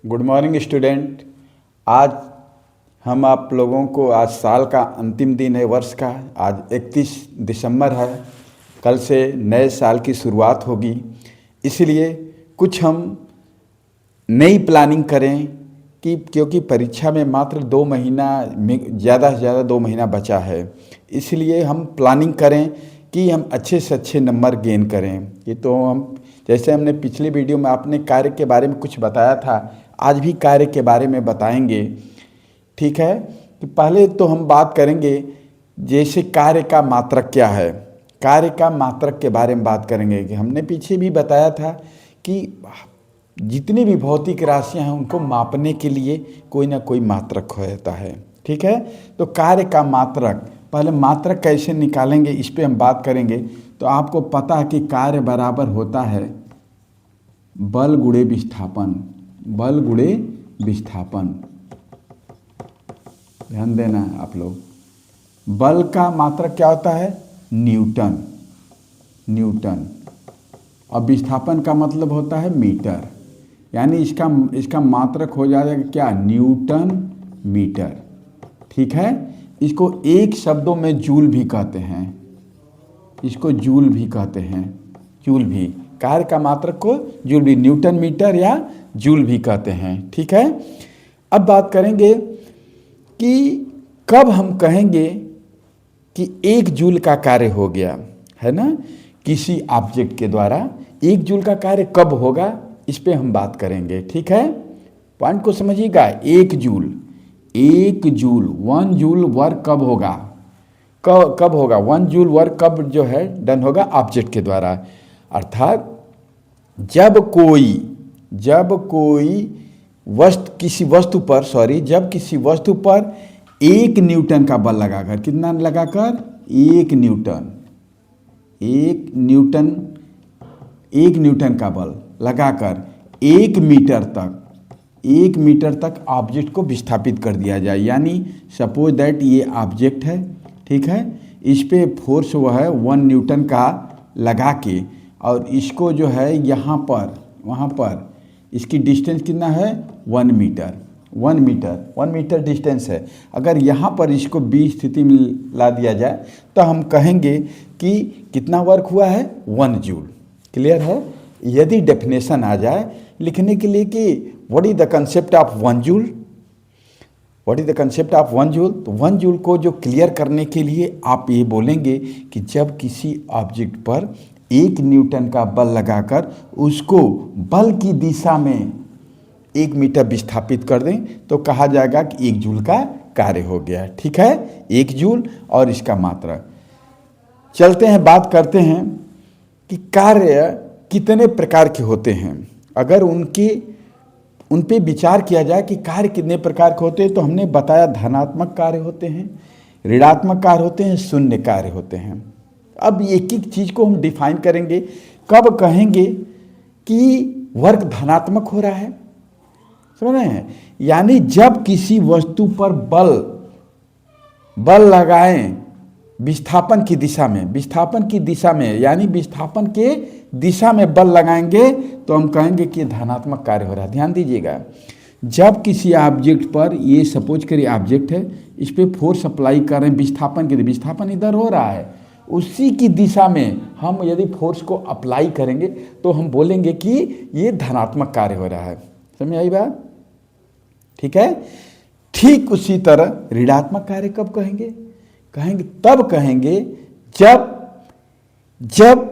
Good morning student. आज हम आप लोगों को, आज साल का अंतिम दिन है वर्ष का। आज 31 दिसंबर है। कल से नए साल की शुरुआत होगी, इसलिए कुछ हम नई प्लानिंग करें कि क्योंकि परीक्षा में मात्र 2 महीना में ज़्यादा से ज़्यादा 2 महीना बचा है, इसलिए हम प्लानिंग करें कि हम अच्छे से अच्छे नंबर गेन करें। ये तो हम, जैसे हमने पिछली वीडियो में आपने कार्य के बारे में कुछ बताया था, आज भी कार्य के बारे में बताएंगे। ठीक है, कि पहले तो हम बात करेंगे जैसे कार्य का मात्रक क्या है। कार्य का मात्रक के बारे में बात करेंगे कि हमने पीछे भी बताया था कि जितनी भी भौतिक राशियां हैं उनको मापने के लिए कोई ना कोई मात्रक होता है। ठीक है, तो कार्य का मात्रक, पहले मात्रक कैसे निकालेंगे इस पे हम बात करेंगे। तो आपको पता है कि कार्य बराबर होता है बल गुणे विस्थापन। बल गुणे विस्थापन, ध्यान देना है आप लोग। बल का मात्रक क्या होता है? न्यूटन। न्यूटन। और विस्थापन का मतलब होता है मीटर, यानी इसका मात्रक हो जाएगा क्या? Newton metre. ठीक है, इसको एक शब्दों में जूल भी कहते हैं। इसको जूल भी कहते हैं, जूल भी। कार्य का मात्रक को जूल भी, न्यूटन मीटर या जूल भी कहते हैं। ठीक है, अब बात करेंगे कि कब हम कहेंगे कि 1 जूल का कार्य हो गया, है ना, किसी ऑब्जेक्ट के द्वारा 1 जूल का कार्य कब होगा, इस पे हम बात करेंगे। ठीक है, पॉइंट को समझिएगा। 1 जूल 1 जूल वर्क कब होगा? कब होगा 1 जूल वर्क? कब जो है डन होगा? ऑब्जेक्ट के द्वारा। अर्थात जब किसी वस्तु पर 1 न्यूटन का बल लगाकर, कितना लगाकर? 1 न्यूटन का बल लगाकर 1 मीटर तक ऑब्जेक्ट को विस्थापित कर दिया जाए। यानी सपोज दैट ये ऑब्जेक्ट है, ठीक है, इस पे फोर्स वो है 1 न्यूटन का लगा के, और इसको जो है यहाँ पर वहाँ पर इसकी डिस्टेंस कितना है? 1 मीटर डिस्टेंस है। अगर यहाँ पर इसको बी स्थिति में ला दिया जाए तो हम कहेंगे कि कितना वर्क हुआ है? 1 जूल। क्लियर है? यदि डेफिनेशन आ जाए लिखने के लिए कि what is the concept of 1 joule, तो 1 जूल को जो क्लियर करने के लिए आप ये बोलेंगे कि जब किसी ऑब्जेक्ट पर 1 न्यूटन का बल लगाकर उसको बल की दिशा में 1 मीटर विस्थापित कर दें तो कहा जाएगा कि 1 जूल का कार्य हो गया। ठीक है, 1 जूल और इसका मात्रक। चलते हैं, बात करते हैं कि कार्य कितने प्रकार के होते हैं। अगर उन पे विचार किया जाए कि कार्य कितने प्रकार के होते हैं, तो हमने बताया धनात्मक कार्य होते हैं, ऋणात्मक कार्य होते हैं, शून्य कार्य होते हैं। अब एक एक चीज़ को हम डिफाइन करेंगे। कब कहेंगे कि वर्क धनात्मक हो रहा है, समझ रहे हैं? यानी जब किसी वस्तु पर बल लगाएं विस्थापन की दिशा में, यानी विस्थापन के दिशा में बल लगाएंगे तो हम कहेंगे कि धनात्मक कार्य हो रहा है। ध्यान दीजिएगा, जब किसी ऑब्जेक्ट पर, ये सपोज करिए ऑब्जेक्ट है, इस पे फोर्स अप्लाई कर रहे हैं विस्थापन इधर हो रहा है, उसी की दिशा में हम यदि फोर्स को अप्लाई करेंगे तो हम बोलेंगे कि ये धनात्मक कार्य हो रहा है। समझ आई बात? ठीक है, ठीक उसी तरह ऋणात्मक कार्य कब कहेंगे? तब कहेंगे जब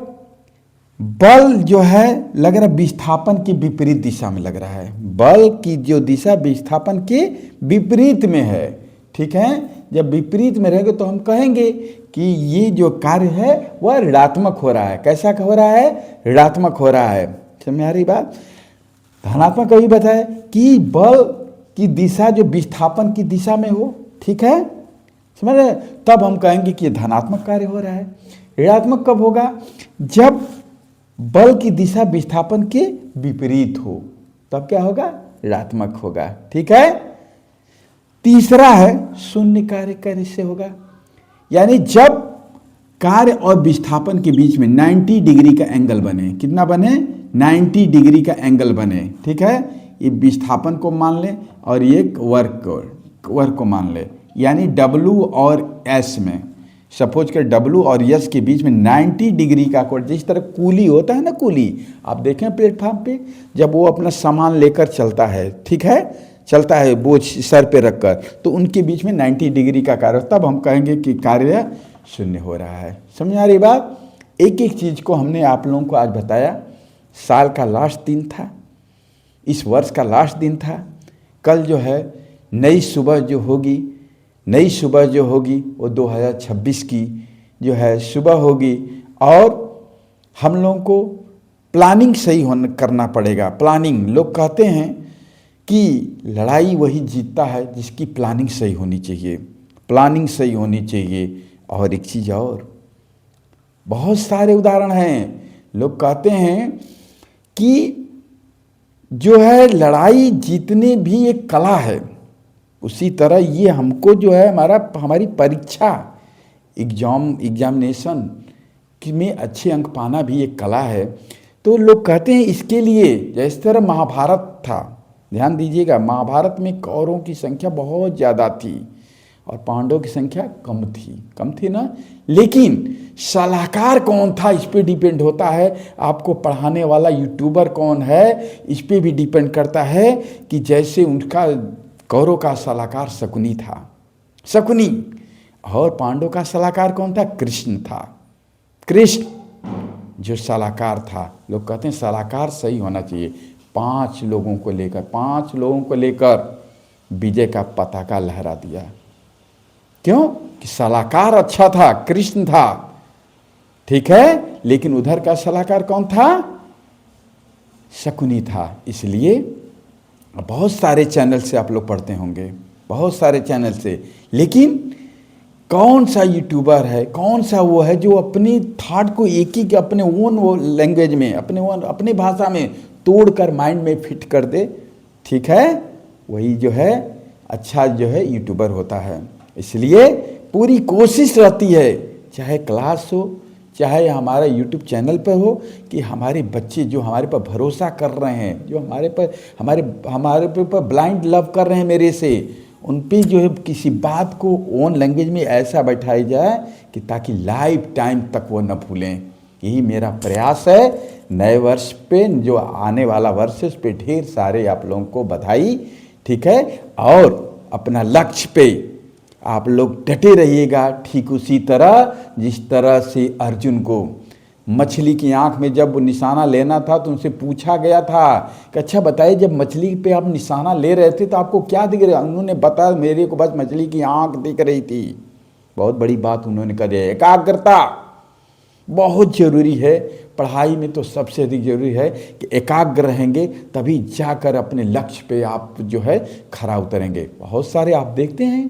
बल जो है लग रहा है विस्थापन की विपरीत दिशा में लग रहा है, बल की जो दिशा विस्थापन के विपरीत में है। ठीक है, जब विपरीत में रहेंगे तो हम कहेंगे कि ये जो कार्य है वह ऋणात्मक हो रहा है। कैसा हो रहा है? ऋणात्मक हो रहा है। समझ आ रही बात? धनात्मक कभी बताया कि बल की दिशा जो विस्थापन की दिशा में हो। ठीक है, समझ रहे? तब हम कहेंगे कि ये धनात्मक कार्य हो रहा है। ऋणात्मक कब होगा? जब बल की दिशा विस्थापन के विपरीत हो, तब क्या होगा? ऋणात्मक होगा। ठीक है, तीसरा है शून्य कार्य। कैसे होगा? यानी जब कार्य और विस्थापन के बीच में 90 डिग्री का एंगल बने। कितना बने? 90 डिग्री का एंगल बने। ठीक है, ये विस्थापन को मान लें और एक वर्क को मान लें, यानी W और S में सपोज कर W और S के बीच में 90 डिग्री का कोण, जिस तरह कूली होता है ना, कूली आप देखें प्लेटफॉर्म पे जब वो अपना सामान लेकर चलता है, ठीक है, चलता है बोझ सर पे रखकर, तो उनके बीच में 90 डिग्री का कार्य, तब हम कहेंगे कि कार्य शून्य हो रहा है। समझ आ रही बात? एक एक चीज़ को हमने आप लोगों को आज बताया। साल का लास्ट दिन था, इस वर्ष का लास्ट दिन था। कल जो है नई सुबह जो होगी वो 2026 की जो है सुबह होगी, और हम लोगों को प्लानिंग सही करना पड़ेगा। प्लानिंग, लोग कहते हैं कि लड़ाई वही जीतता है जिसकी प्लानिंग सही होनी चाहिए, प्लानिंग सही होनी चाहिए। और एक चीज़ और, बहुत सारे उदाहरण हैं। लोग कहते हैं कि जो है लड़ाई जीतने भी एक कला है, उसी तरह ये हमको जो है हमारी परीक्षा एग्जामिनेशन में अच्छे अंक पाना भी एक कला है। तो लोग कहते हैं इसके लिए, जिस तरह महाभारत था, ध्यान दीजिएगा, महाभारत में कौरवों की संख्या बहुत ज़्यादा थी और पांडवों की संख्या कम थी ना, लेकिन सलाहकार कौन था इस पे डिपेंड होता है। आपको पढ़ाने वाला यूट्यूबर कौन है इस पे भी डिपेंड करता है। कि जैसे उनका कौरव का सलाहकार शकुनी था, शकुनी, और पांडव का सलाहकार कौन था? कृष्ण था। कृष्ण जो सलाहकार था, लोग कहते हैं सलाहकार सही होना चाहिए। 5 लोगों को लेकर विजय का पताका लहरा दिया। क्यों? कि सलाहकार अच्छा था, कृष्ण था, ठीक है, लेकिन उधर का सलाहकार कौन था? शकुनी था। इसलिए बहुत सारे चैनल से आप लोग पढ़ते होंगे, बहुत सारे चैनल से, लेकिन कौन सा यूट्यूबर है, कौन सा वो है जो अपनी थॉट को एक ही के अपने ओन वो लैंग्वेज में, अपने भाषा में तोड़कर माइंड में फिट कर दे, ठीक है, वही जो है अच्छा जो है यूट्यूबर होता है। इसलिए पूरी कोशिश रहती है, चाहे क्लास हो, चाहे हमारा यूट्यूब चैनल पर हो, कि हमारे बच्चे जो हमारे पर भरोसा कर रहे हैं, जो हमारे पर ब्लाइंड लव कर रहे हैं मेरे से, उन पे जो है किसी बात को ओन लैंग्वेज में ऐसा बैठाई जाए कि ताकि लाइफ टाइम तक वो न भूलें। यही मेरा प्रयास है। नए वर्ष पे, जो आने वाला वर्ष है, उस पर ढेर सारे आप लोगों को बधाई, ठीक है, और अपना लक्ष्य पे आप लोग डटे रहिएगा। ठीक उसी तरह जिस तरह से अर्जुन को मछली की आंख में जब निशाना लेना था तो उनसे पूछा गया था कि अच्छा बताइए, जब मछली पे आप निशाना ले रहे थे तो आपको क्या दिख रहा? उन्होंने बताया मेरे को बस मछली की आंख दिख रही थी। बहुत बड़ी बात उन्होंने कर दिया। एकाग्रता बहुत ज़रूरी है। पढ़ाई में तो सबसे अधिक जरूरी है कि एकाग्र रहेंगे, तभी जाकर अपने लक्ष्य पे आप जो है खरा उतरेंगे। बहुत सारे आप देखते हैं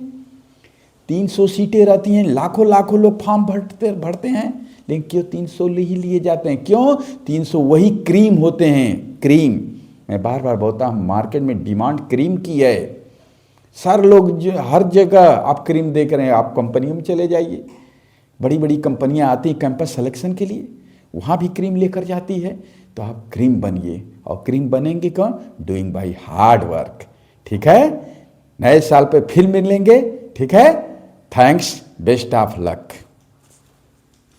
300 सीटें रहती हैं, लाखों लोग फॉर्म भरते हैं, लेकिन क्यों 300 ही लिए जाते हैं? क्यों? 300 वही क्रीम होते हैं। क्रीम, मैं बार बार बोलता हूँ, मार्केट में डिमांड क्रीम की है। सर लोग जो हर जगह आप क्रीम देख रहे हैं, आप कंपनियों में चले जाइए, बड़ी बड़ी कंपनियां आती हैं कैंपस सिलेक्शन के लिए, वहाँ भी क्रीम लेकर जाती है। तो आप क्रीम बनिए, और क्रीम बनेंगे कौन? Doing by hard work. ठीक है, नए साल पे फिर मिलेंगे। ठीक है, थैंक्स, बेस्ट ऑफ लक।